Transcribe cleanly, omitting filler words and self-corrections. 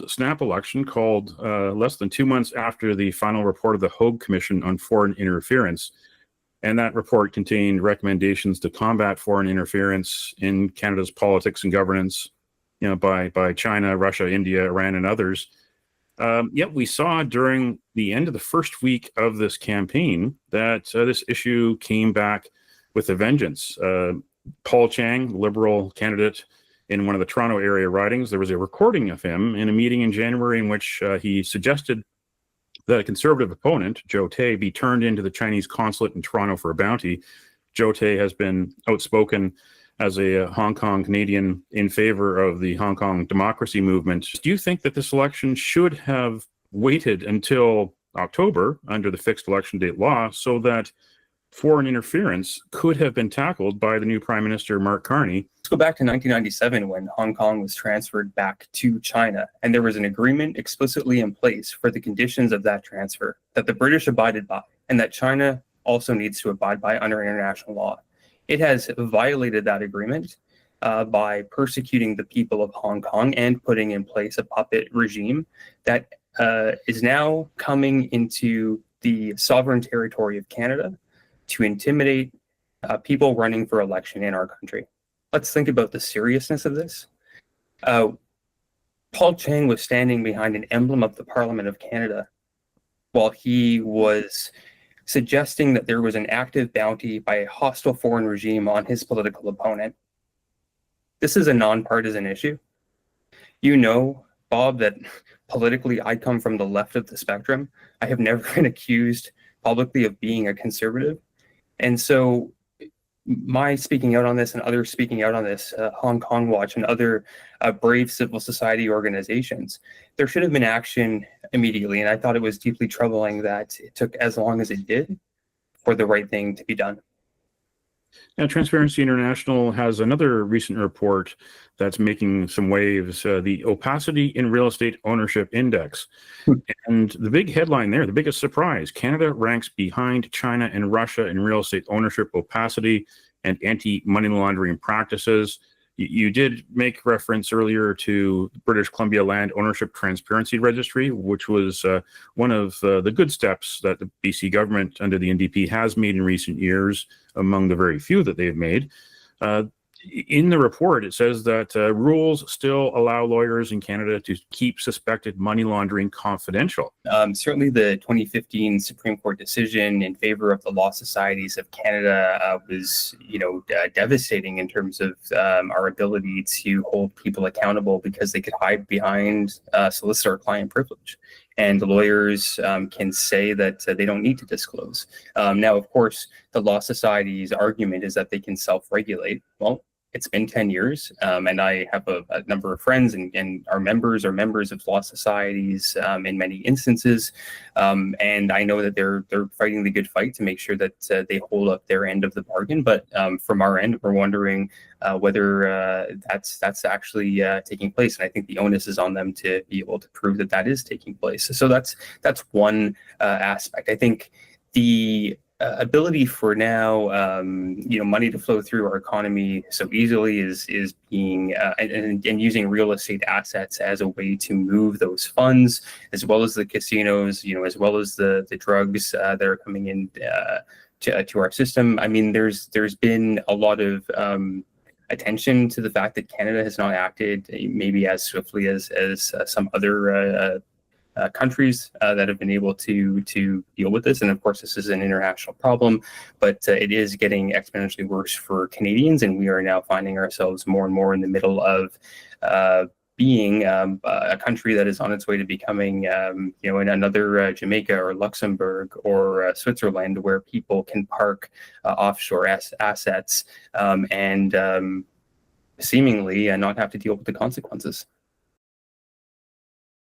held snap election called less than 2 months after the final report of the Hogue Commission on Foreign Interference. And that report contained recommendations to combat foreign interference in Canada's politics and governance, by China, Russia, India, Iran, and others. Yet we saw during the end of the first week of this campaign that this issue came back with a vengeance. Paul Chang, Liberal candidate in one of the Toronto area ridings, there was a recording of him in a meeting in January in which he suggested that a Conservative opponent, Joe Tay, be turned into the Chinese consulate in Toronto for a bounty. Joe Tay has been outspoken as a Hong Kong Canadian in favor of the Hong Kong democracy movement. Do you think that this election should have waited until October under the fixed election date law so that foreign interference could have been tackled by the new Prime Minister, Mark Carney? Let's go back to 1997 when Hong Kong was transferred back to China, and there was an agreement explicitly in place for the conditions of that transfer that the British abided by and that China also needs to abide by under international law. It has violated that agreement by persecuting the people of Hong Kong and putting in place a puppet regime that is now coming into the sovereign territory of Canada to intimidate people running for election in our country. Let's think about the seriousness of this. Paul Chang was standing behind an emblem of the Parliament of Canada while he was suggesting that there was an active bounty by a hostile foreign regime on his political opponent. This is a nonpartisan issue. You know, Bob, that politically I come from the left of the spectrum. I have never been accused publicly of being a conservative. And so my speaking out on this and others speaking out on this, Hong Kong Watch and other brave civil society organizations, there should have been action immediately. And I thought it was deeply troubling that it took as long as it did for the right thing to be done. Now, Transparency International has another recent report that's making some waves, the Opacity in Real Estate Ownership Index. And the big headline there, the biggest surprise, Canada ranks behind China and Russia in real estate ownership opacity and anti-money laundering practices. You did make reference earlier to British Columbia Land Ownership Transparency Registry, which was one of the good steps that the BC government under the NDP has made in recent years, among the very few that they've made. In the report, it says that rules still allow lawyers in Canada to keep suspected money laundering confidential. Certainly the 2015 Supreme Court decision in favor of the Law Societies of Canada was, devastating in terms of our ability to hold people accountable because they could hide behind solicitor-client privilege. And the lawyers can say that they don't need to disclose. Now, of course, the Law Society's argument is that they can self-regulate. Well, it's been 10 years, and I have a number of friends and our members are members of law societies in many instances, and I know that they're fighting the good fight to make sure that they hold up their end of the bargain. But from our end, we're wondering whether that's actually taking place, and I think the onus is on them to be able to prove that that is taking place. So that's one aspect. I think the ability for now, money to flow through our economy so easily is being and using real estate assets as a way to move those funds, as well as the casinos, as well as the drugs that are coming in to our system. I mean, there's been a lot of attention to the fact that Canada has not acted maybe as swiftly as some other countries that have been able to deal with this. And of course, this is an international problem, but it is getting exponentially worse for Canadians. And we are now finding ourselves more and more in the middle of being a country that is on its way to becoming, in another Jamaica or Luxembourg or Switzerland, where people can park offshore assets and seemingly not have to deal with the consequences.